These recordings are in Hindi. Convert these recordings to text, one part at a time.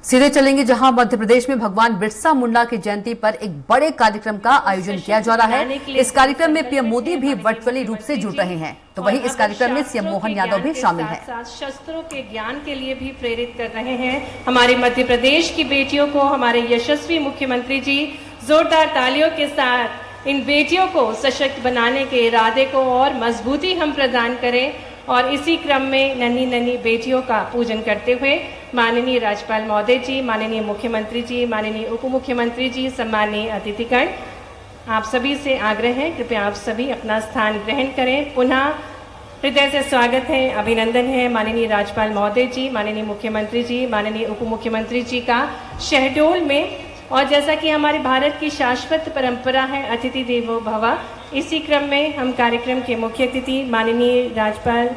सीधे चलेंगे जहां मध्य प्रदेश में भगवान बिरसा मुंडा की जयंती पर एक बड़े कार्यक्रम का आयोजन किया जा रहा है। इस कार्यक्रम में पीएम मोदी भी वर्चुअली रूप से जुड़ रहे हैं, तो वहीं इस कार्यक्रम में सीएम मोहन यादव भी शामिल हैं। शस्त्रों के ज्ञान के लिए भी प्रेरित कर रहे हैं। हमारे मध्य प्रदेश की बेटियों को हमारे यशस्वी मुख्यमंत्री जी जोरदार तालियों के साथ इन बेटियों को सशक्त बनाने के इरादे को और मजबूती हम प्रदान करें। और इसी क्रम में नन्ही नन्ही बेटियों का पूजन करते हुए माननीय राज्यपाल महोदय जी, माननीय मुख्यमंत्री जी, माननीय उप मुख्यमंत्री जी, सम्मानीय अतिथिगण, आप सभी से आग्रह है कृपया आप सभी अपना स्थान ग्रहण करें। पुनः हृदय से स्वागत है, अभिनंदन है माननीय राज्यपाल महोदय जी, माननीय मुख्यमंत्री जी, माननीय उप मुख्यमंत्री जी का शहडोल में। और जैसा कि हमारे भारत की शाश्वत परंपरा है अतिथि देवो भव, इसी क्रम में हम कार्यक्रम के मुख्य अतिथि माननीय राज्यपाल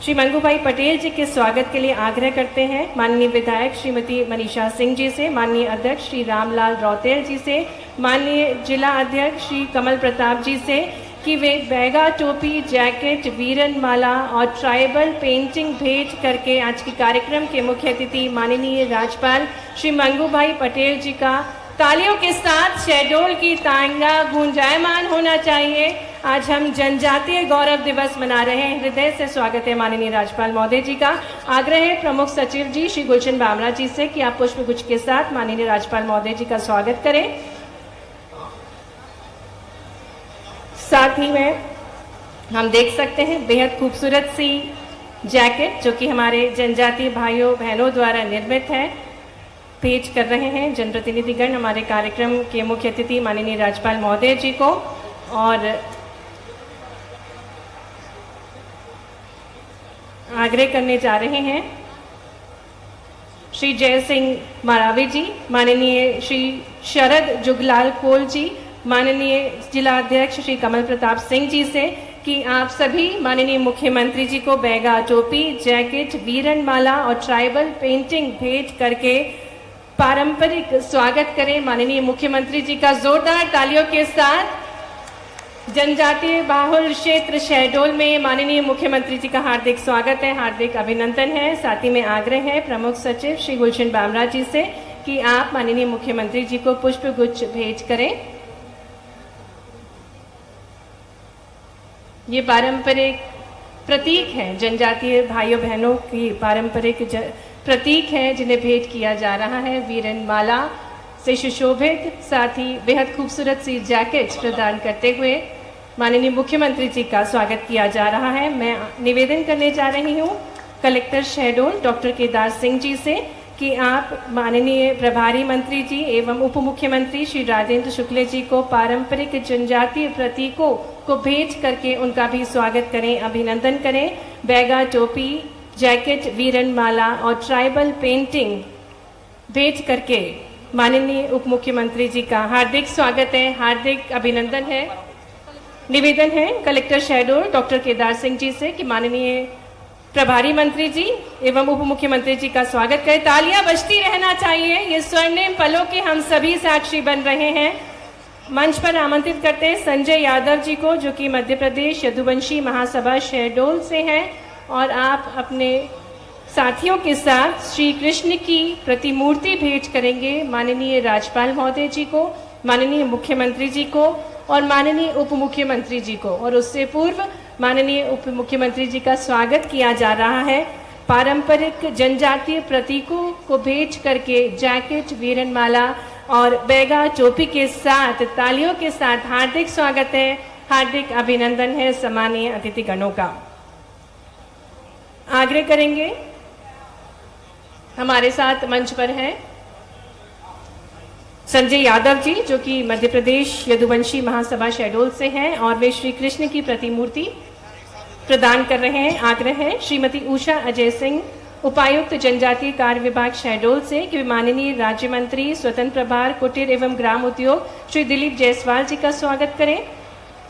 श्री मंगूभाई पटेल जी के स्वागत के लिए आग्रह करते हैं। माननीय विधायक श्रीमती मनीषा सिंह जी से, माननीय अध्यक्ष श्री रामलाल रौतेल जी से, माननीय जिला अध्यक्ष श्री कमल प्रताप जी से कि वे बैगा, टोपी, जैकेट, वीरन माला और ट्राइबल पेंटिंग भेंट करके आज के कार्यक्रम के मुख्य अतिथि माननीय राज्यपाल श्री मंगूभाई पटेल जी का तालियों के साथ शहडोल की तांगा गुंजायमान होना चाहिए। आज हम जनजातीय गौरव दिवस मना रहे हैं। हृदय से स्वागत है माननीय राज्यपाल महोदय जी का। आग्रह है प्रमुख सचिव जी श्री गुलशन बामरा जी से कि आप पुष्पगुच्छ के साथ माननीय राज्यपाल महोदय जी का स्वागत करें। साथ ही में हम देख सकते हैं बेहद खूबसूरत सी जैकेट जो कि हमारे जनजातीय भाइयों बहनों द्वारा निर्मित है, पेश कर रहे हैं जनप्रतिनिधिगण हमारे कार्यक्रम के मुख्य अतिथि माननीय राज्यपाल महोदय जी को। और आग्रह करने जा रहे हैं श्री जय सिंह मारावी जी, माननीय श्री शरद जुगलाल कोल जी, माननीय जिला अध्यक्ष श्री कमल प्रताप सिंह जी से कि आप सभी माननीय मुख्यमंत्री जी को बैगा, टोपी, जैकेट, वीरन माला और ट्राइबल पेंटिंग भेंट करके पारंपरिक स्वागत करें। माननीय मुख्यमंत्री जी का जोरदार तालियों के साथ जनजातीय बाहुल क्षेत्र शहडोल में माननीय मुख्यमंत्री जी का हार्दिक स्वागत है, हार्दिक अभिनंदन है। साथ ही में आग्रह है प्रमुख सचिव श्री गुलशन बामरा जी से कि आप माननीय मुख्यमंत्री जी को पुष्प गुच्छ भेंट करें। ये पारंपरिक प्रतीक है, जनजातीय भाइयों बहनों की पारंपरिक प्रतीक है जिन्हें भेंट किया जा रहा है। वीरन माला से सुशोभित साथ ही बेहद खूबसूरत सी जैकेट प्रदान करते हुए माननीय मुख्यमंत्री जी का स्वागत किया जा रहा है। मैं निवेदन करने जा रही हूँ कलेक्टर शहडोल डॉक्टर केदार सिंह जी से कि आप माननीय प्रभारी मंत्री जी एवं उप मुख्यमंत्री श्री राजेंद्र शुक्ल जी को पारंपरिक जनजातीय प्रतीकों को भेंट करके उनका भी स्वागत करें, अभिनंदन करें। बैगा, टोपी, जैकेट, वीरन माला और ट्राइबल पेंटिंग भेंट करके माननीय उप मुख्यमंत्री जी का हार्दिक स्वागत है, हार्दिक अभिनंदन है। निवेदन है कलेक्टर शहडोल डॉक्टर केदार सिंह जी से कि माननीय प्रभारी मंत्री जी एवं उप मुख्यमंत्री जी का स्वागत करें। तालियां बजती रहना चाहिए, ये स्वर्णिम पलों के हम सभी साक्षी बन रहे हैं। मंच पर आमंत्रित करते हैं संजय यादव जी को जो कि मध्य प्रदेश यदुवंशी महासभा शहडोल से हैं और आप अपने साथियों के साथ श्री कृष्ण की प्रतिमूर्ति भेंट करेंगे माननीय राज्यपाल महोदय जी को, माननीय मुख्यमंत्री जी को और माननीय उप मुख्यमंत्री जी को। और उससे पूर्व माननीय उप मुख्यमंत्री जी का स्वागत किया जा रहा है पारंपरिक जनजातीय प्रतीकों को भेंट करके जैकेट, वीरन माला और बैगा, टोपी के साथ तालियों के साथ हार्दिक स्वागत है, हार्दिक अभिनंदन है सम्मानीय अतिथिगणों का। आग्रह करेंगे हमारे साथ मंच पर हैं संजय यादव जी जो कि मध्य प्रदेश यदुवंशी महासभा शहडोल से हैं और वे श्री कृष्ण की प्रतिमूर्ति प्रदान कर रहे हैं। आग्रह है श्रीमती उषा अजय सिंह उपायुक्त जनजातीय कार्य विभाग शहडोल से कि माननीय राज्य मंत्री स्वतंत्र प्रभार कुटीर एवं ग्राम उद्योग श्री दिलीप जायसवाल जी का स्वागत करें।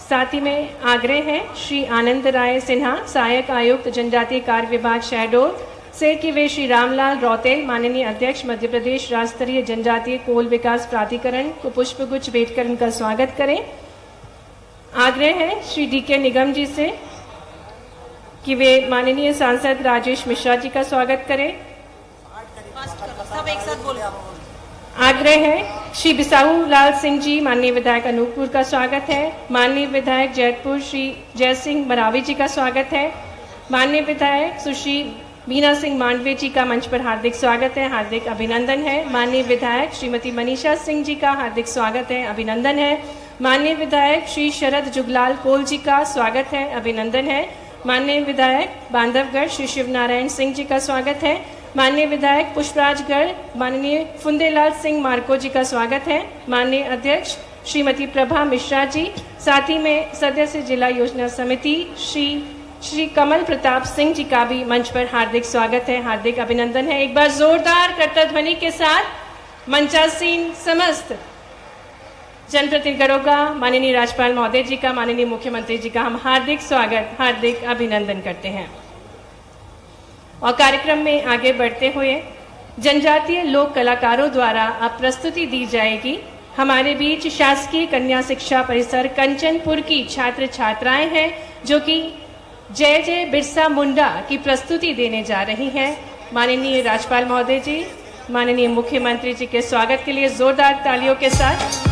साथ ही में आग्रह है श्री आनंद राय सिन्हा सहायक आयुक्त जनजातीय कार्य विभाग शहडोल से कि वे श्री रामलाल रौतेल माननीय अध्यक्ष मध्य प्रदेश राज्य स्तरीय जनजातीय कोल विकास प्राधिकरण को पुष्पगुच्छ भेंट कर उनका स्वागत करें। आग्रह है श्री DK निगम जी से कि वे माननीय सांसद राजेश मिश्रा जी का स्वागत करें। सब एक साथ बोले। आग्रह है श्री बिसाहू लाल सिंह जी माननीय विधायक अनूपपुर का स्वागत है। माननीय विधायक जैतपुर श्री जय सिंह मरावी जी का स्वागत है। माननीय विधायक सुश्री मीना सिंह मांडवे जी का मंच पर हार्दिक स्वागत है, हार्दिक अभिनंदन है। माननीय विधायक श्रीमती मनीषा सिंह जी का हार्दिक स्वागत है, अभिनंदन है। माननीय विधायक श्री शरद जुगलाल कोल जी का स्वागत है, अभिनंदन है। माननीय विधायक बांधवगढ़ श्री शिवनारायण सिंह जी का स्वागत है। माननीय विधायक पुष्पराजगढ़ माननीय फुंदेलाल सिंह मार्को जी का स्वागत है। माननीय अध्यक्ष श्रीमती प्रभा मिश्रा जी, साथ ही में सदस्य जिला योजना समिति श्री कमल प्रताप सिंह जी का भी मंच पर हार्दिक स्वागत है, हार्दिक अभिनंदन है। एक बार जोरदार करतध्वनि के साथ मंचासीन समस्त जनप्रतिनिधिगणों का, माननीय राज्यपाल महोदय जी का, माननीय मुख्यमंत्री जी का हम हार्दिक स्वागत, हार्दिक अभिनंदन करते हैं। और कार्यक्रम में आगे बढ़ते हुए जनजातीय लोक कलाकारों द्वारा अब प्रस्तुति दी जाएगी। हमारे बीच शासकीय कन्या शिक्षा परिसर कंचनपुर की छात्र छात्राएं हैं जो कि जय जय बिरसा मुंडा की प्रस्तुति देने जा रही हैं। माननीय राज्यपाल महोदय जी, माननीय मुख्यमंत्री जी के स्वागत के लिए जोरदार तालियों के साथ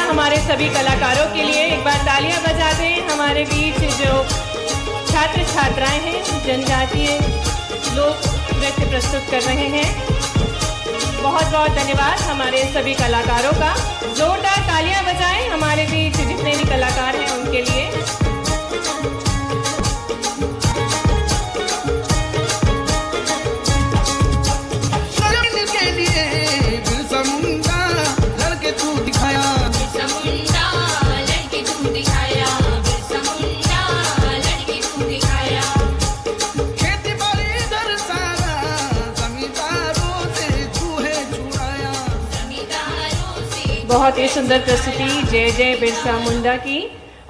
हमारे सभी कलाकारों के लिए एक बार तालियां बजा दें। हमारे बीच जो छात्र छात्राएं हैं जनजातीय लोक नृत्य प्रस्तुत कर रहे हैं, बहुत बहुत धन्यवाद हमारे सभी कलाकारों का। जोरदार तालियां बजाएं हमारे बीच जितने भी कलाकार हैं उनके लिए। बहुत ही सुंदर प्रस्तुति जय जय बिरसा मुंडा की।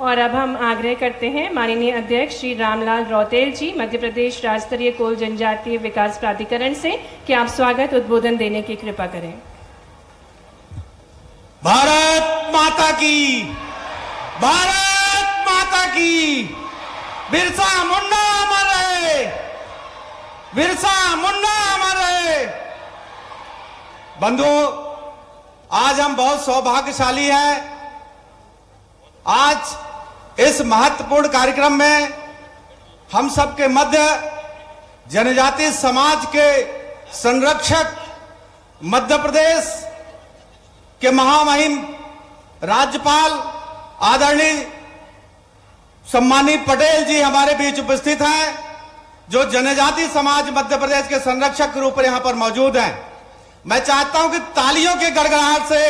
और अब हम आग्रह करते हैं माननीय अध्यक्ष श्री रामलाल रौतेल जी मध्य प्रदेश राज्य स्तरीय कोल जनजातीय विकास प्राधिकरण से कि आप स्वागत उद्बोधन देने की कृपा करें। भारत माता की, भारत माता की, बिरसा मुंडा अमर रहे, बिरसा मुंडा अमर रहे। बंधु, आज हम बहुत सौभाग्यशाली हैं। आज इस महत्वपूर्ण कार्यक्रम में हम सबके मध्य जनजातीय समाज के संरक्षक मध्य प्रदेश के महामहिम राज्यपाल आदरणीय सम्मानित पटेल जी हमारे बीच उपस्थित हैं, जो जनजातीय समाज मध्य प्रदेश के संरक्षक के रूप में यहां पर मौजूद हैं। मैं चाहता हूं कि तालियों के गड़गड़ाहट से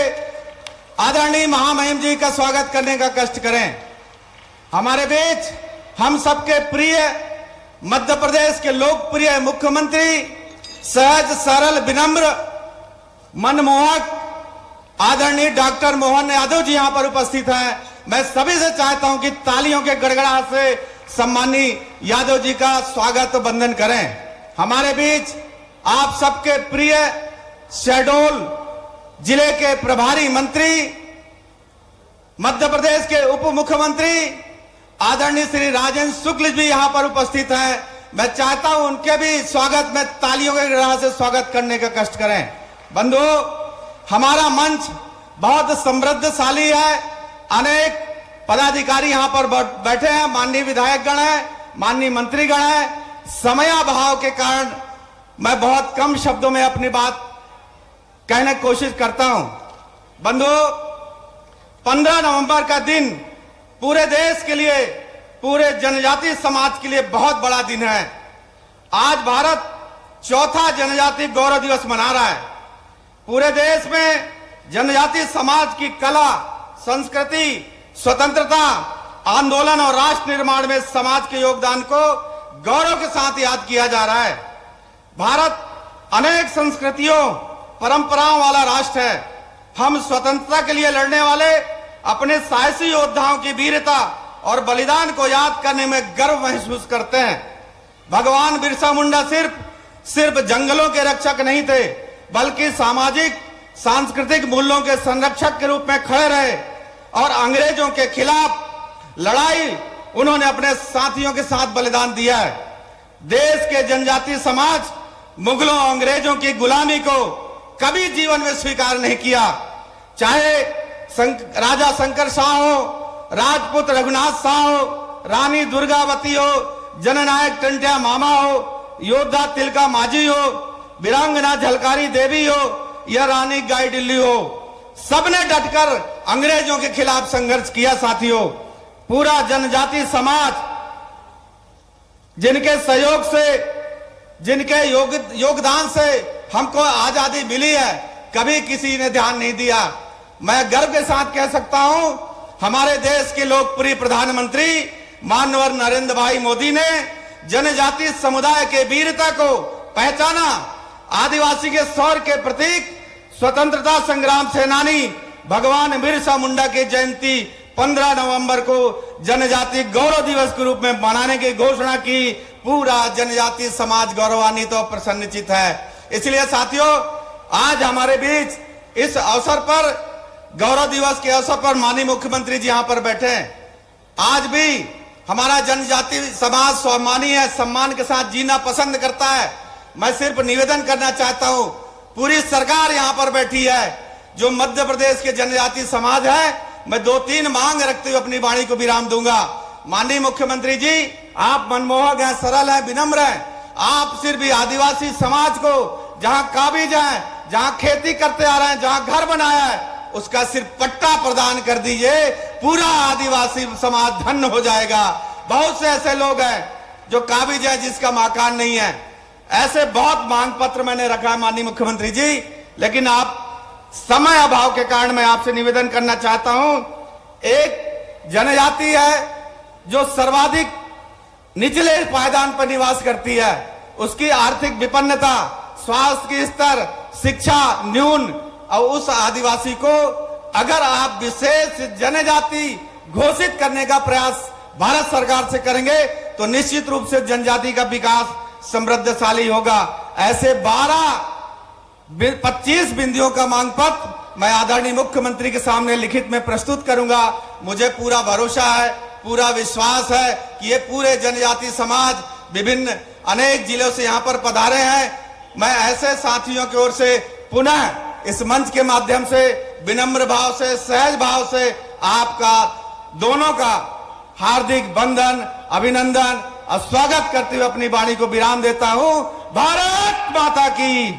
आदरणीय महामहिम जी का स्वागत करने का कष्ट करें। हमारे बीच हम सबके प्रिय मध्य प्रदेश के लोकप्रिय मुख्यमंत्री, सहज सरल विनम्र मनमोहक आदरणीय डॉक्टर मोहन यादव जी यहां पर उपस्थित हैं। मैं सभी से चाहता हूं कि तालियों के गड़गड़ाहट से सम्मानीय यादव जी का स्वागत वंदन करें। हमारे बीच आप सबके प्रिय शहडोल जिले के प्रभारी मंत्री, मध्य प्रदेश के उप मुख्यमंत्री आदरणीय श्री राजेंद्र शुक्ल भी यहां पर उपस्थित हैं। मैं चाहता हूं उनके भी स्वागत में तालियों के गड़गड़ाहट से स्वागत करने का कष्ट करें। बंधु, हमारा मंच बहुत समृद्धशाली है। अनेक पदाधिकारी यहां पर बैठे हैं, माननीय विधायक गण हैं, माननीय मंत्रीगण हैं। समयाभाव के कारण मैं बहुत कम शब्दों में अपनी बात कहने की कोशिश करता हूं। बंधु, 15 नवंबर का दिन पूरे देश के लिए, पूरे जनजातीय समाज के लिए बहुत बड़ा दिन है। आज भारत चौथा जनजातीय गौरव दिवस मना रहा है। पूरे देश में जनजातीय समाज की कला, संस्कृति, स्वतंत्रता आंदोलन और राष्ट्र निर्माण में समाज के योगदान को गौरव के साथ याद किया जा रहा है। भारत अनेक संस्कृतियों, परंपराओं वाला राष्ट्र है। हम स्वतंत्रता के लिए लड़ने वाले अपने साहसी योद्धाओं की वीरता और बलिदान को याद करने में गर्व महसूस करते हैं। भगवान बिरसा मुंडा सिर्फ जंगलों के रक्षक नहीं थे, बल्कि सामाजिक सांस्कृतिक मूल्यों के संरक्षक के रूप में खड़े रहे और अंग्रेजों के खिलाफ लड़ाई उन्होंने अपने साथियों के साथ बलिदान दिया है। देश के जनजातीय समाज मुगलों अंग्रेजों की गुलामी को कभी जीवन में स्वीकार नहीं किया। चाहे राजा शंकर शाह हो, राजपूत रघुनाथ शाह हो, रानी दुर्गावती हो, जननायक टंट्या मामा हो, योद्धा तिलका माझी हो, वीरांगना झलकारी देवी हो या रानी गाईडिल्ली हो, सबने डटकर अंग्रेजों के खिलाफ संघर्ष किया। साथियों, पूरा जनजातीय समाज जिनके सहयोग से, जिनके योगदान से हमको आजादी मिली है, कभी किसी ने ध्यान नहीं दिया। मैं गर्व के साथ कह सकता हूं, हमारे देश के लोकप्रिय प्रधानमंत्री माननीय नरेंद्र भाई मोदी ने जनजातीय समुदाय के वीरता को पहचाना। आदिवासी के शौर्य के प्रतीक स्वतंत्रता संग्राम सेनानी भगवान बिरसा मुंडा की जयंती 15 नवंबर को जनजातीय गौरव दिवस के रूप में मनाने की घोषणा की। पूरा जनजातीय समाज गौरवान्वित और प्रसन्नचित है। इसलिए साथियों, आज हमारे बीच इस अवसर पर, गौरव दिवस के अवसर पर माननीय मुख्यमंत्री जी यहां पर बैठे हैं। आज भी हमारा जनजातीय समाज स्वाभिमानी है, सम्मान के साथ जीना पसंद करता है। मैं सिर्फ निवेदन करना चाहता हूं, पूरी सरकार यहां पर बैठी है, जो मध्य प्रदेश के जनजातीय समाज है। मैं 2-3 मांग रखते हुए अपनी वाणी को विराम दूंगा। माननीय मुख्यमंत्री जी, आप मनमोहक हैं, सरल हैं, विनम्र हैं। आप सिर्फ भी आदिवासी समाज को जहां काबिज है, जहां खेती करते आ रहे हैं, जहां घर बनाया है, उसका सिर्फ पट्टा प्रदान कर दीजिए, पूरा आदिवासी समाज धन्य हो जाएगा। बहुत से ऐसे लोग हैं जो काबिज है, जिसका मकान नहीं है। ऐसे बहुत मांग पत्र मैंने रखा है माननीय मुख्यमंत्री जी, लेकिन आप समय अभाव के कारण मैं आपसे निवेदन करना चाहता हूं। एक जनजाति है जो सर्वाधिक निचले पायदान पर निवास करती है, उसकी आर्थिक विपन्नता, स्वास्थ्य की स्तर, शिक्षा न्यून, और उस आदिवासी को अगर आप विशेष जनजाति घोषित करने का प्रयास भारत सरकार से करेंगे तो निश्चित रूप से जनजाति का विकास समृद्धशाली होगा। ऐसे 25 बिंदुओं का मांग पत्र मैं आदरणीय मुख्यमंत्री के सामने लिखित में प्रस्तुत करूंगा। मुझे पूरा भरोसा है, पूरा विश्वास है कि ये पूरे जनजातीय समाज विभिन्न अनेक जिलों से यहाँ पर पधारे हैं। मैं ऐसे साथियों की ओर से पुनः इस मंच के माध्यम से विनम्र भाव से, सहज भाव से आपका दोनों का हार्दिक वंदन, अभिनंदन और स्वागत करते हुए अपनी वाणी को विराम देता हूं। भारत माता की।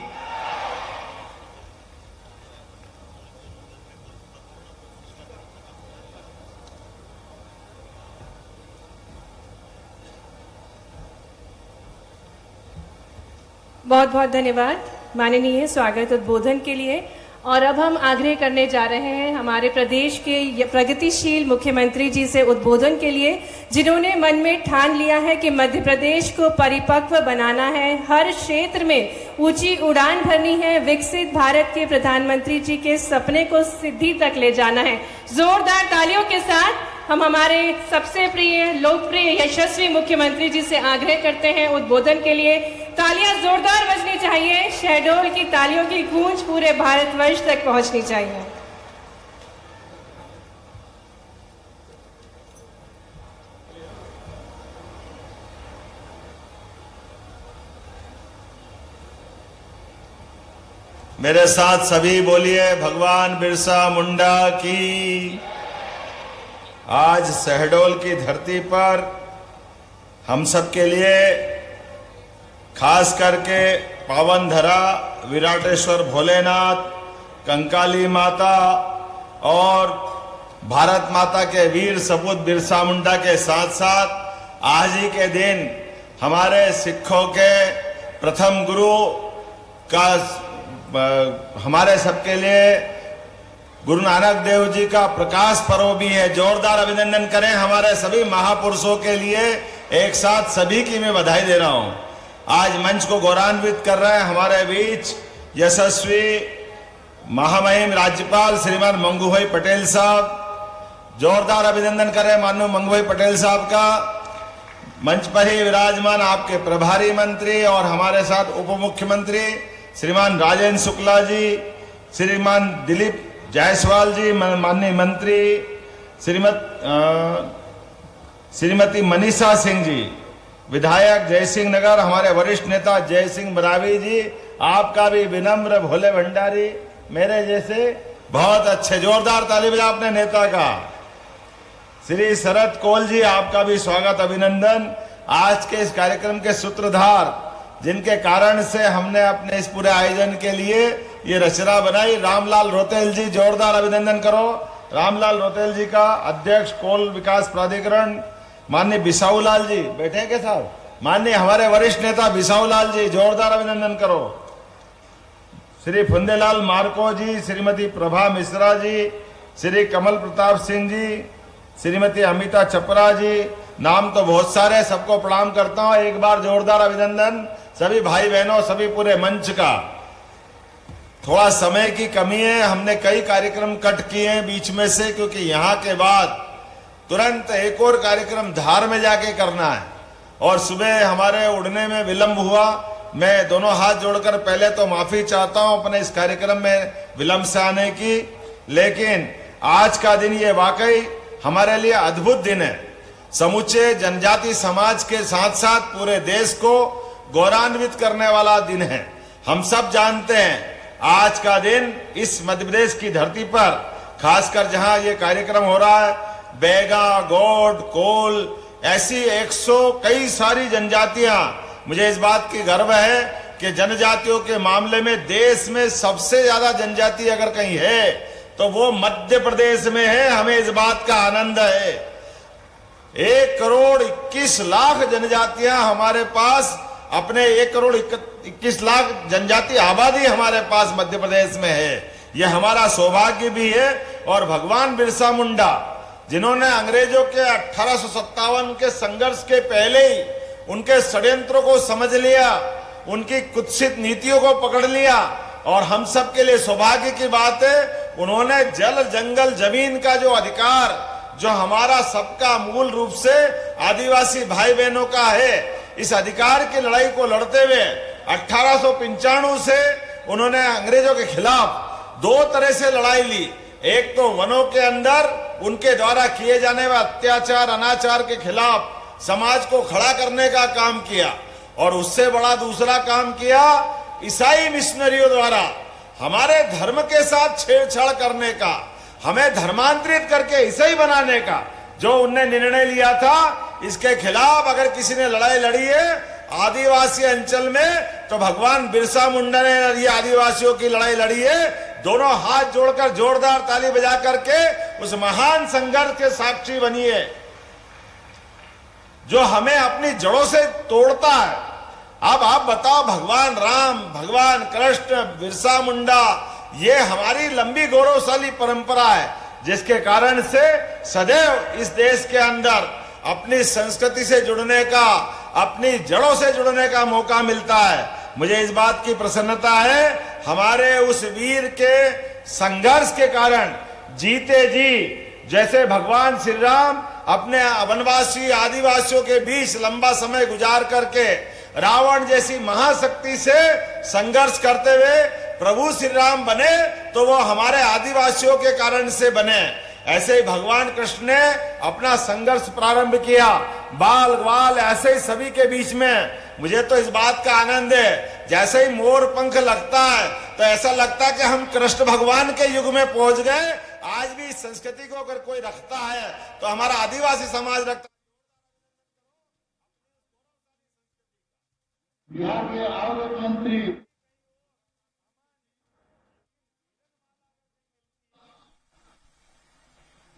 बहुत बहुत धन्यवाद माननीय स्वागत उद्बोधन के लिए। और अब हम आग्रह करने जा रहे हैं हमारे प्रदेश के प्रगतिशील मुख्यमंत्री जी से उद्बोधन के लिए, जिन्होंने मन में ठान लिया है कि मध्य प्रदेश को परिपक्व बनाना है, हर क्षेत्र में ऊंची उड़ान भरनी है, विकसित भारत के प्रधानमंत्री जी के सपने को सिद्धि तक ले जाना है। जोरदार तालियों के साथ हम हमारे सबसे प्रिय, लोकप्रिय, यशस्वी मुख्यमंत्री जी से आग्रह करते हैं उद्बोधन के लिए। तालियां जोरदार बजनी चाहिए, शहडोल की तालियों की गूंज पूरे भारतवर्ष तक पहुंचनी चाहिए। मेरे साथ सभी बोलिए भगवान बिरसा मुंडा की। आज शहडोल की धरती पर हम सब के लिए खास करके पावन धरा विराटेश्वर भोलेनाथ, कंकाली माता और भारत माता के वीर सपूत बिरसा मुंडा के साथ साथ आज ही के दिन हमारे सिखों के प्रथम गुरु का हमारे सबके लिए गुरु नानक देव जी का प्रकाश पर्व भी है। जोरदार अभिनंदन करें हमारे सभी महापुरुषों के लिए। एक साथ सभी की मैं बधाई दे रहा हूं। आज मंच को गौरवान्वित कर रहे हैं हमारे बीच यशस्वी महामहिम राज्यपाल श्रीमान मंगूभाई पटेल साहब। जोरदार अभिनंदन करें माननीय मंगूभाई पटेल साहब का। मंच पर ही विराजमान आपके प्रभारी मंत्री और हमारे साथ उप मुख्यमंत्री श्रीमान राजेंद्र शुक्ला जी, श्रीमान दिलीप जायसवाल जी, माननीय मंत्री श्रीमती मनीषा सिंह जी, विधायक जयसिंह नगर, हमारे वरिष्ठ नेता जय सिंह बरावी जी, आपका भी विनम्र भोले भंडारी मेरे जैसे बहुत अच्छे, जोरदार ताली बजा अपने नेता का। श्री शरद कोल जी, आपका भी स्वागत अभिनंदन। आज के इस कार्यक्रम के सूत्रधार जिनके कारण से हमने अपने इस पूरे आयोजन के लिए ये रचना बनाई, रामलाल रोतेल जी, जोरदार अभिनंदन करो रामलाल रोतेल जी का। अध्यक्ष कोल विकास प्राधिकरण माननीय बिसाऊलाल जी, बैठे हैं क्या साहब? माननीय हमारे वरिष्ठ नेता बिसाऊलाल जी, जोरदार अभिनंदन करो। श्री फुंदेलाल मार्को जी, श्रीमती प्रभा मिश्रा जी, श्री कमल प्रताप सिंह जी, श्रीमती अमिता चपरा जी, नाम तो बहुत सारे, सबको प्रणाम करता हूं। एक बार जोरदार अभिनंदन सभी भाई बहनों, सभी पूरे मंच का। थोड़ा समय की कमी है, हमने कई कार्यक्रम कट किए हैं बीच में से, क्योंकि यहाँ के बाद तुरंत एक और कार्यक्रम धार में जाके करना है और सुबह हमारे उड़ने में विलंब हुआ। मैं दोनों हाथ जोड़कर पहले तो माफी चाहता हूं अपने इस कार्यक्रम में विलंब से आने की, लेकिन आज का दिन ये वाकई हमारे लिए अद्भुत दिन है। समूचे जनजाति समाज के साथ साथ पूरे देश को गौरवान्वित करने वाला दिन है। हम सब जानते हैं आज का दिन इस मध्य प्रदेश की धरती पर, खासकर जहां ये कार्यक्रम हो रहा है, बैगा, गौड़, कोल, ऐसी 100 कई सारी जनजातियां, मुझे इस बात की गर्व है कि जनजातियों के मामले में देश में सबसे ज्यादा जनजाति अगर कहीं है तो वो मध्य प्रदेश में है। हमें इस बात का आनंद है। 1 करोड़ 21 लाख जनजातियां हमारे पास, अपने 1 करोड़ 21 लाख जनजाति आबादी हमारे पास मध्य प्रदेश में है। यह हमारा सौभाग्य भी है। और भगवान बिरसा मुंडा, जिन्होंने अंग्रेजों के 1857 के संघर्ष के पहले ही उनके षड्यंत्रों को समझ लिया, उनकी कुत्सित नीतियों को पकड़ लिया, और हम सब के लिए सौभाग्य की बात है उन्होंने जल, जंगल, जमीन का जो अधिकार, जो हमारा सबका मूल रूप से आदिवासी भाई बहनों का है, इस अधिकार की लड़ाई को लड़ते हुए 1895 से उन्होंने अंग्रेजों के खिलाफ 2 तरह से लड़ाई ली। एक तो वनों के अंदर उनके द्वारा किए जाने वाले अत्याचार, अनाचार के खिलाफ समाज को खड़ा करने का काम किया, और उससे बड़ा दूसरा काम किया ईसाई मिशनरियों द्वारा हमारे धर्म के साथ छेड़छाड़ करने का, हमें धर्मांतरित करके ईसाई बनाने का जो उनने निर्णय लिया था। इसके खिलाफ अगर किसी ने लड़ाई लड़ी है आदिवासी अंचल में, तो भगवान बिरसा मुंडा ने ये आदिवासियों की लड़ाई लड़ी है। दोनों हाथ जोड़कर जोरदार ताली बजा करके उस महान संघर्ष के साक्षी बनी है जो हमें अपनी जड़ों से तोड़ता है। अब आप बताओ, भगवान राम, भगवान कृष्ण, बिरसा मुंडा, ये हमारी लंबी गौरवशाली परंपरा है, जिसके कारण से सदैव इस देश के अंदर अपनी संस्कृति से जुड़ने का, अपनी जड़ों से जुड़ने का मौका मिलता है। मुझे इस बात की प्रसन्नता है, हमारे उस वीर के संघर्ष के कारण जीते जी, जैसे भगवान श्री राम अपने वनवासी आदिवासियों के बीच लंबा समय गुजार करके रावण जैसी महाशक्ति से संघर्ष करते हुए प्रभु श्री राम बने, तो वो हमारे आदिवासियों के कारण से बने। ऐसे ही भगवान कृष्ण ने अपना संघर्ष प्रारंभ किया, बाल ग्वाल ऐसे ही सभी के बीच में मुझे तो इस बात का आनंद है, जैसे ही मोर पंख लगता है तो ऐसा लगता है कि हम कृष्ण भगवान के युग में पहुंच गए। आज भी इस संस्कृति को अगर कोई रखता है तो हमारा आदिवासी समाज रखता है। बिहार के और एक मंत्री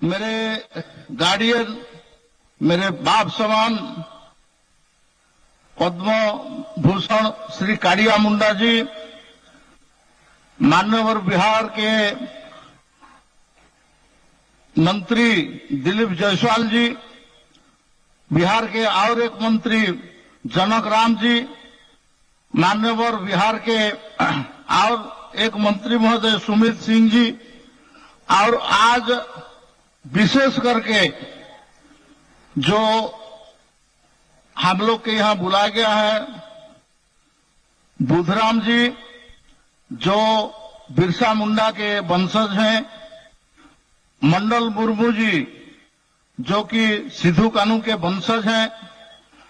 मेरे गार्डियन, मेरे बाप समान पद्म भूषण श्री काड़िया मुंडा जी, मान्यवर बिहार के मंत्री दिलीप जायसवाल जी, बिहार के और एक मंत्री जनक राम जी, मान्यवर बिहार के और एक मंत्री महोदय सुमित सिंह जी, और आज विशेष करके जो हम लोग के यहाँ बुलाया गया है बुधराम जी, जो बिरसा मुंडा के वंशज हैं, मंडल मुर्मू जी जो कि सिद्धू कानू के वंशज हैं,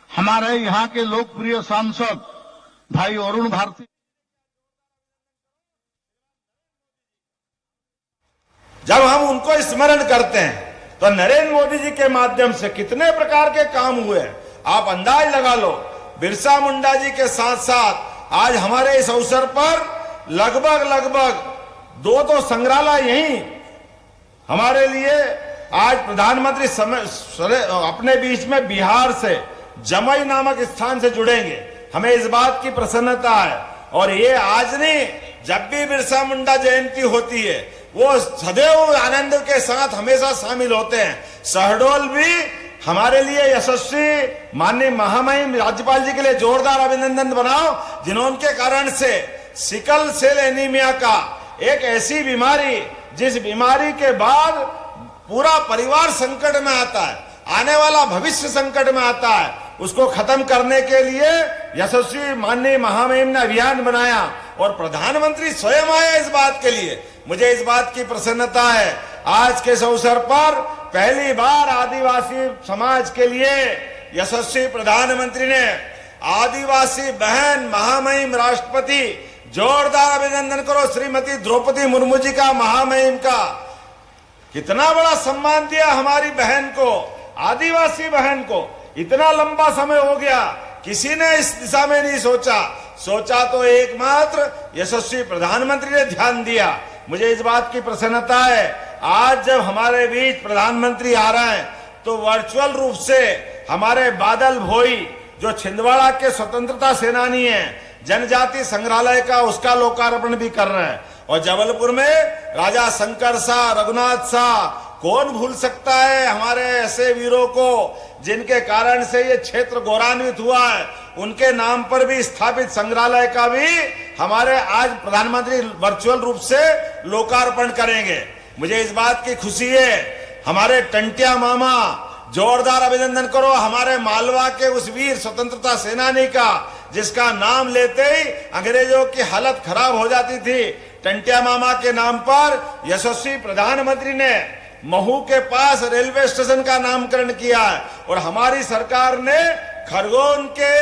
हमारे यहाँ के लोकप्रिय सांसद भाई अरुण भारती। जब हम उनको स्मरण करते हैं तो नरेंद्र मोदी जी के माध्यम से कितने प्रकार के काम हुए, आप अंदाज लगा लो। बिरसा मुंडा जी के साथ साथ आज हमारे इस अवसर पर लगभग दो तो संग्रहालय यही हमारे लिए आज प्रधानमंत्री अपने बीच में बिहार से जमई नामक स्थान से जुड़ेंगे। हमें इस बात की प्रसन्नता है। और ये आज नहीं, जब भी बिरसा मुंडा जयंती होती है वो सदैव आनंद के साथ हमेशा शामिल होते हैं। शहडोल भी हमारे लिए यशस्वी माननीय महामहिम राज्यपाल जी के लिए जोरदार अभिनंदन बनाओ, जिन्होंने कारण से सिकल सेल एनीमिया का एक ऐसी बीमारी, जिस बीमारी के बाद पूरा परिवार संकट में आता है, आने वाला भविष्य संकट में आता है, उसको खत्म करने के लिए यशस्वी माननीय महामहिम ने अभियान बनाया और प्रधानमंत्री स्वयं आए इस बात के लिए। मुझे इस बात की प्रसन्नता है, आज के इस अवसर पर पहली बार आदिवासी समाज के लिए यशस्वी प्रधानमंत्री ने आदिवासी बहन महामहिम राष्ट्रपति, जोरदार अभिनंदन करो श्रीमती द्रौपदी मुर्मू जी का, महामहिम का, कितना बड़ा सम्मान दिया हमारी बहन को, आदिवासी बहन को। इतना लंबा समय हो गया, किसी ने इस दिशा में नहीं सोचा तो एकमात्र यशस्वी प्रधानमंत्री ने ध्यान दिया। मुझे इस बात की प्रसन्नता है, आज जब हमारे बीच प्रधानमंत्री आ रहे हैं तो वर्चुअल रूप से हमारे बादल भोई जो छिंदवाड़ा के स्वतंत्रता सेनानी हैं, जनजाति संग्रहालय का उसका लोकार्पण भी कर रहे हैं। और जबलपुर में राजा शंकर शाह, रघुनाथ शाह, कौन भूल सकता है हमारे ऐसे वीरों को जिनके कारण से ये क्षेत्र गौरवान्वित हुआ है। उनके नाम पर भी स्थापित संग्रहालय का भी हमारे आज प्रधानमंत्री वर्चुअल रूप से लोकार्पण करेंगे। मुझे इस बात की खुशी है, हमारे टंटिया मामा, जोरदार अभिनंदन करो हमारे मालवा के उस वीर स्वतंत्रता सेनानी का, जिसका नाम लेते ही अंग्रेजों की हालत खराब हो जाती थी। टंटिया मामा के नाम पर यशस्वी प्रधानमंत्री ने महू के पास रेलवे स्टेशन का नामकरण किया है और हमारी सरकार ने खरगोन के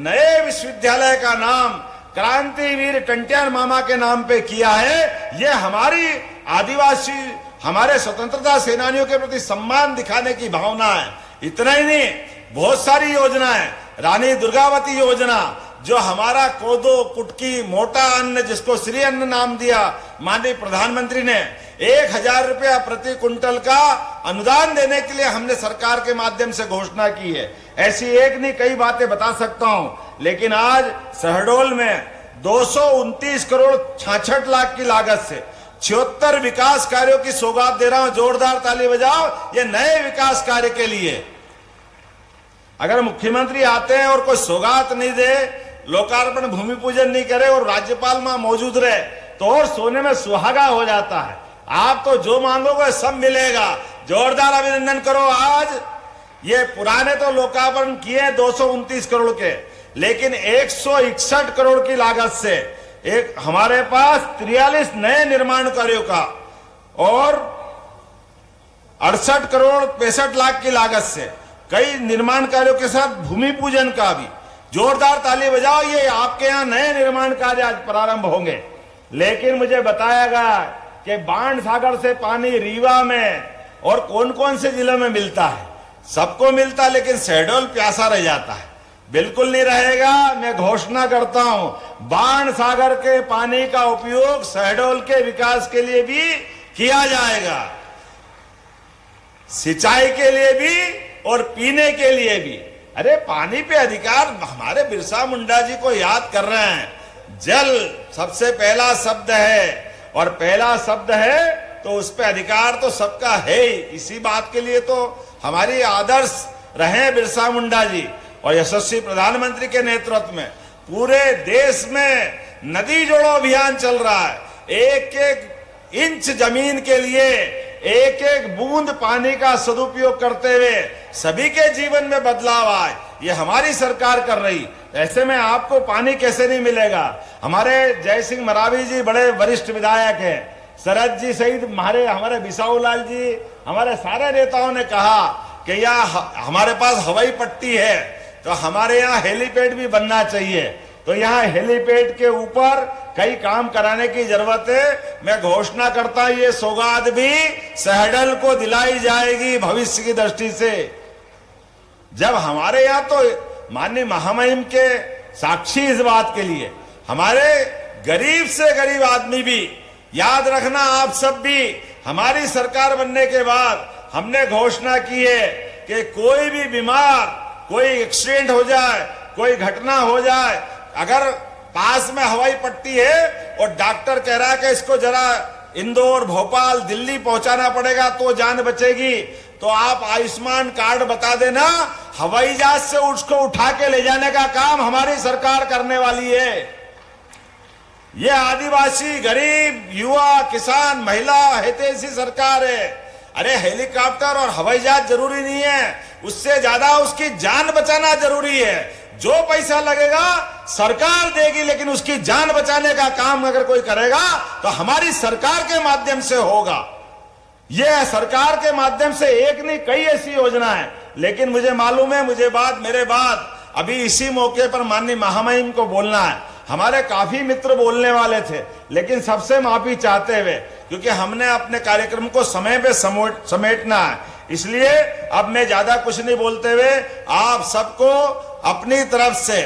नए विश्वविद्यालय का नाम क्रांतिवीर टंटिया मामा के नाम पे किया है। ये हमारी आदिवासी, हमारे स्वतंत्रता सेनानियों के प्रति सम्मान दिखाने की भावना है। इतना ही नहीं, बहुत सारी योजनाएं, रानी दुर्गावती योजना जो हमारा कोदो, कुटकी, मोटा अन्न, जिसको श्री अन्न नाम दिया माननीय प्रधानमंत्री ने, 1000 रुपया प्रति कुंटल का अनुदान देने के लिए हमने सरकार के माध्यम से घोषणा की है। ऐसी एक नहीं कई बातें बता सकता हूं, लेकिन आज शहडोल में 229 करोड़ 66 लाख की लागत से 76 विकास कार्यों की सौगात दे रहा हूं। जोरदार ताली बजाओ ये नए विकास कार्य के लिए। अगर मुख्यमंत्री आते हैं और कोई सौगात नहीं दे, लोकार्पण भूमि पूजन नहीं करे और राज्यपाल वहां मौजूद रहे तो और सोने में सुहागा हो जाता है। आप तो जो मांगोगे सब मिलेगा। जोरदार अभिनंदन करो। आज ये पुराने तो लोकार्पण किए 229 करोड़ के, लेकिन 161 करोड़ की लागत से एक हमारे पास 43 नए निर्माण कार्यों का और 68 करोड़ 65 लाख की लागत से कई निर्माण कार्यों के साथ भूमि पूजन का भी जोरदार ताली बजाओ, ये आपके यहाँ नए निर्माण कार्य आज प्रारंभ होंगे। लेकिन मुझे बताया गया कि बाण सागर से पानी रीवा में और कौन कौन से जिलों में मिलता है, सबको मिलता है, लेकिन शहडोल प्यासा रह जाता है। बिल्कुल नहीं रहेगा। मैं घोषणा करता हूं, बाण सागर के पानी का उपयोग शहडोल के विकास के लिए भी किया जाएगा, सिंचाई के लिए भी और पीने के लिए भी। अरे पानी पे अधिकार, हमारे बिरसा मुंडा जी को याद कर रहे हैं। जल सबसे पहला शब्द है और पहला शब्द है तो उस पे अधिकार तो सबका है ही। इसी बात के लिए तो हमारी आदर्श रहे बिरसा मुंडा जी और यशस्वी प्रधानमंत्री के नेतृत्व में पूरे देश में नदी जोड़ो अभियान चल रहा है। एक एक इंच जमीन के लिए एक एक बूंद पानी का सदुपयोग करते हुए सभी के जीवन में बदलाव आए, ये हमारी सरकार कर रही। ऐसे में आपको पानी कैसे नहीं मिलेगा। हमारे जय सिंह मरावी जी बड़े वरिष्ठ विधायक हैं, शरद जी सहित हमारे बिसाऊलाल जी, हमारे सारे नेताओं ने कहा कि यहाँ हमारे पास हवाई पट्टी है तो हमारे यहाँ हेलीपैड भी बनना चाहिए। तो यहाँ हेलीपैड के ऊपर कई काम कराने की जरूरत है। मैं घोषणा करता हूं, ये सौगात भी शहडोल को दिलाई जाएगी भविष्य की दृष्टि से। जब हमारे यहाँ तो माननीय महामहिम के साक्षी इस बात के लिए, हमारे गरीब से गरीब आदमी भी, याद रखना आप सब भी, हमारी सरकार बनने के बाद हमने घोषणा की है कि कोई भी बीमार, कोई एक्सीडेंट हो जाए, कोई घटना हो जाए, अगर पास में हवाई पट्टी है और डॉक्टर कह रहा है कि इसको जरा इंदौर, भोपाल, दिल्ली पहुंचाना पड़ेगा तो जान बचेगी, तो आप आयुष्मान कार्ड बता देना, हवाई जहाज से उसको उठा के ले जाने का काम हमारी सरकार करने वाली है। ये आदिवासी, गरीब, युवा, किसान, महिला हितैषी सरकार है। अरे हेलीकॉप्टर और हवाई जहाज जरूरी नहीं है, उससे ज्यादा उसकी जान बचाना जरूरी है। जो पैसा लगेगा सरकार देगी, लेकिन उसकी जान बचाने का काम अगर कोई करेगा तो हमारी सरकार के माध्यम से होगा। यह सरकार के माध्यम से एक नहीं कई ऐसी योजना है। लेकिन मुझे मालूम है, मेरे बाद अभी इसी मौके पर माननीय महामहिम को बोलना है। हमारे काफी मित्र बोलने वाले थे, लेकिन सबसे माफी चाहते हुए, क्योंकि हमने अपने कार्यक्रम को समय पे समेटना है, इसलिए अब मैं ज्यादा कुछ नहीं बोलते हुए आप सबको अपनी तरफ से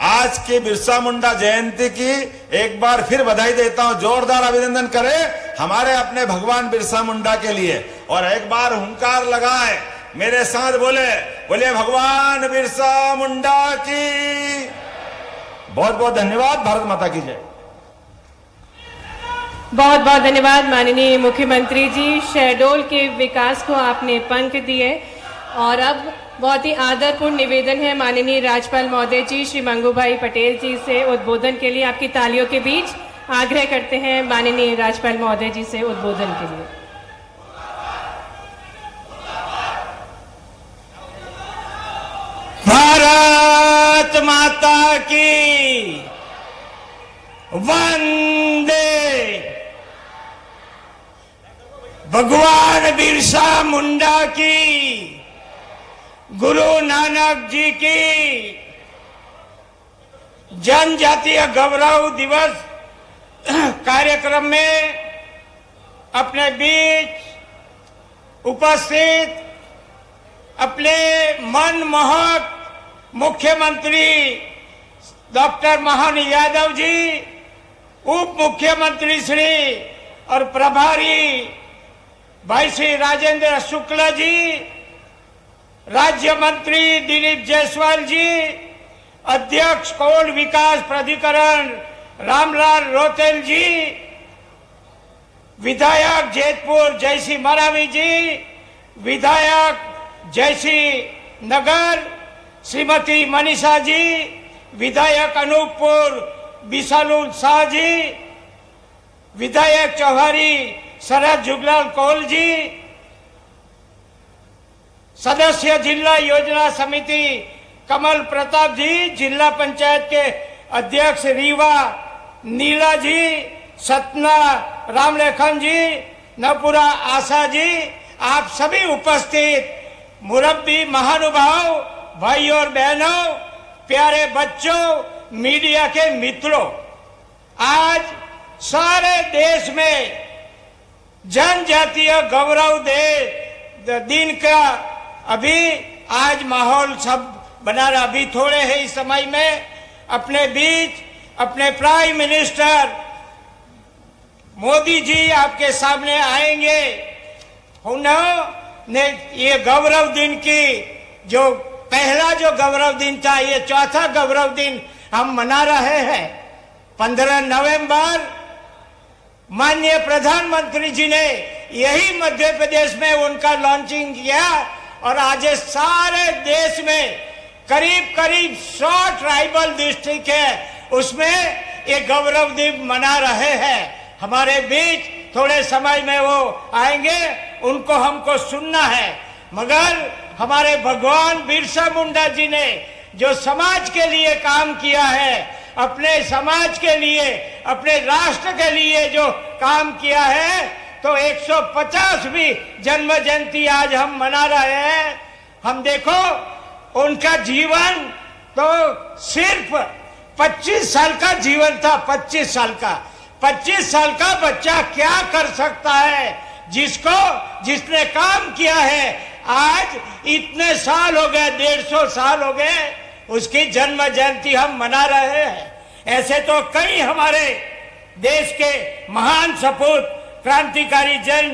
आज की बिरसा मुंडा जयंती की एक बार फिर बधाई देता हूं। जोरदार अभिनंदन करें हमारे अपने भगवान बिरसा मुंडा के लिए और एक बार हुंकार लगाए, मेरे साथ बोले भगवान बिरसा मुंडा की। बहुत बहुत धन्यवाद। भारत माता की जय। बहुत बहुत धन्यवाद माननीय मुख्यमंत्री जी। शहडोल के विकास को आपने पंख दिए और अब बहुत ही आदरपूर्ण निवेदन है माननीय राज्यपाल महोदय जी श्री मंगूभाई पटेल जी से उद्बोधन के लिए आपकी तालियों के बीच आग्रह करते हैं माननीय राज्यपाल महोदय जी से उद्बोधन के लिए। भारत माता की वंदे। भगवान बिरसा मुंडा की, गुरु नानक जी की जनजातीय गौरव दिवस कार्यक्रम में अपने बीच उपस्थित अपने मनमोहक मुख्यमंत्री डॉक्टर मोहन यादव जी, उप मुख्यमंत्री श्री और प्रभारी भाई श्री राजेंद्र शुक्ला जी, राज्य मंत्री दिलीप जायसवाल जी, अध्यक्ष कोल विकास प्राधिकरण रामलाल रोतेल जी, विधायक जैतपुर जयसिंह मरावी जी, विधायक जयसिंह नगर श्रीमती मनीषा जी, विधायक अनूपपुर बिसालुल शाह जी, विधायक चौहारी शरद जुगलाल कौल जी, सदस्य जिला योजना समिति कमल प्रताप जी, जिला पंचायत के अध्यक्ष रीवा नीला जी, सतना रामलेखन जी, नवपुरा आशा जी, आप सभी उपस्थित मुरब्बी महानुभाव भाई और बहनों, प्यारे बच्चों, मीडिया के मित्रों, आज सारे देश में जनजातीय गौरव दिन का अभी आज माहौल सब बना रहा। अभी थोड़े ही समय में अपने बीच अपने प्राइम मिनिस्टर मोदी जी आपके सामने आएंगे। उन्होंने ये गौरव दिन की जो पहला जो गौरव दिन था, ये चौथा गौरव दिन हम मना रहे हैं। 15 नवंबर माननीय प्रधानमंत्री जी ने यही मध्य प्रदेश में उनका लॉन्चिंग किया और आज सारे देश में करीब करीब 100 ट्राइबल डिस्ट्रिक्ट है, उसमें ये गौरव दिन मना रहे हैं। हमारे बीच थोड़े समय में वो आएंगे, उनको हमको सुनना है। मगर हमारे भगवान बिरसा मुंडा जी ने जो समाज के लिए काम किया है, अपने समाज के लिए, अपने राष्ट्र के लिए जो काम किया है, तो 150वीं जन्म जयंती आज हम मना रहे हैं। हम देखो उनका जीवन तो सिर्फ 25 साल का जीवन था। 25 साल का बच्चा क्या कर सकता है, जिसने काम किया है। आज इतने साल हो गए, 150 साल हो गए, उसकी जन्म जयंती हम मना रहे हैं। ऐसे तो कई हमारे देश के महान सपूत, क्रांतिकारी जन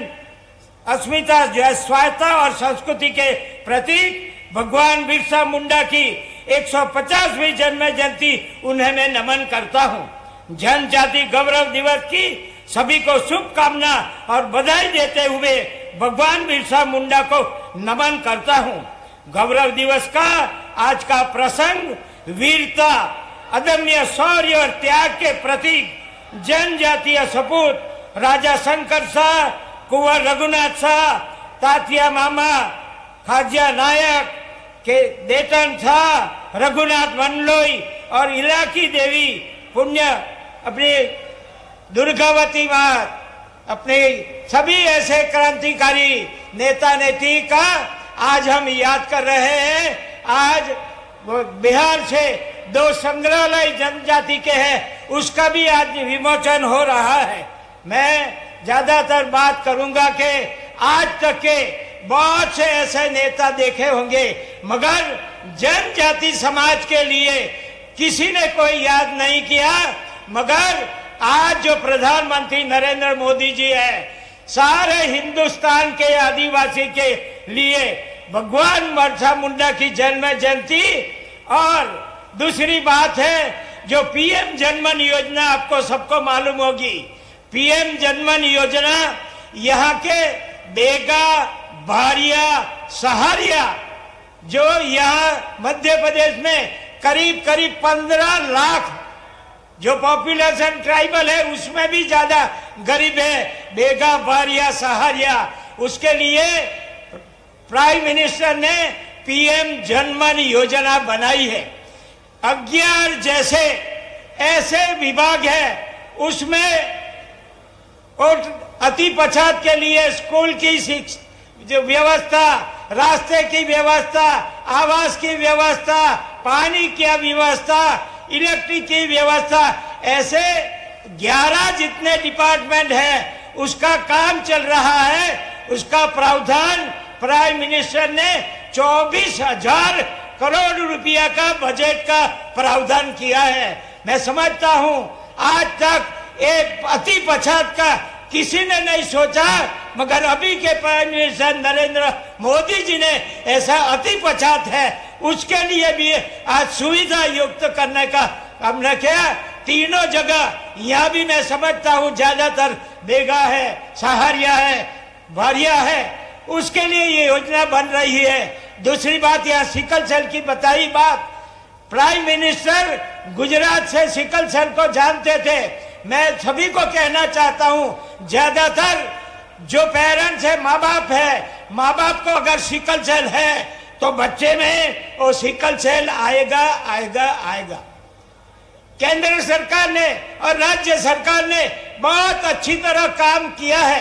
अस्मिता, स्वायत्ता और संस्कृति के प्रतीक भगवान बिरसा मुंडा की 150वीं जन्म जयंती उन्हें मैं नमन करता हूं। जनजाति गौरव दिवस की सभी को शुभकामना और बधाई देते हुए भगवान बिरसा मुंडा को नमन करता हूं। गौरव दिवस का आज का प्रसंग वीरता, अदम्य शौर्य और त्याग के प्रतीक जनजातीय सपूत राजा शंकर शाह, कुंवर रघुनाथ शाह, तात्या मामा, खाजिया नायक के देटन शाह, रघुनाथ मनलोई और इलाकी देवी पुण्य अपनी दुर्गावती माँ, अपने सभी ऐसे क्रांतिकारी नेता नेत्री का आज हम याद कर रहे हैं। आज बिहार से 2 संग्रहालय जनजाति के हैं, उसका भी आज विमोचन हो रहा है। मैं ज्यादातर बात करूंगा कि आज तक के बहुत से ऐसे नेता देखे होंगे, मगर जनजाति समाज के लिए किसी ने कोई याद नहीं किया। मगर आज जो प्रधानमंत्री नरेंद्र मोदी जी है, सारे हिंदुस्तान के आदिवासी के लिए भगवान बिरसा मुंडा की जन्म जयंती। और दूसरी बात है, जो पीएम जनमन योजना आपको सबको मालूम होगी। पीएम जनमन योजना यहाँ के बेगा, भारिया, सहारिया, जो यहाँ मध्य प्रदेश में करीब करीब 15 लाख जो पॉपुलेशन ट्राइबल है, उसमें भी ज्यादा गरीब है, बेगा, भारिया, सहारिया। उसके लिए प्राइम मिनिस्टर ने पीएम जनमन योजना बनाई है। 11 जैसे ऐसे विभाग है, उसमें और अति पछात के लिए स्कूल की जो व्यवस्था, रास्ते की व्यवस्था, आवास की व्यवस्था, पानी की व्यवस्था, इलेक्ट्रिक की व्यवस्था, ऐसे 11 जितने डिपार्टमेंट है, उसका काम चल रहा है। उसका प्रावधान प्राइम मिनिस्टर ने 24,000 करोड़ रुपया का बजट का प्रावधान किया है। मैं समझता हूं आज तक एक अति पछात का किसी ने नहीं सोचा, मगर अभी के प्राइम मिनिस्टर नरेंद्र मोदी जी ने ऐसा अति पछात है, उसके लिए भी आज सुविधा युक्त करने का हमने किया। तीनों जगह, यहाँ भी मैं समझता हूँ ज्यादातर बेगा है, सहारिया है, भारिया है, उसके लिए ये योजना बन रही है। दूसरी बात, यहाँ सिकल सेल की बताई बात, प्राइम मिनिस्टर गुजरात से सिकल सेल को जानते थे। मैं सभी को कहना चाहता हूं, ज्यादातर जो पेरेंट्स है, माँ बाप को अगर सिकल सेल है तो बच्चे में वो सिकल सेल आएगा। केंद्र सरकार ने और राज्य सरकार ने बहुत अच्छी तरह काम किया है।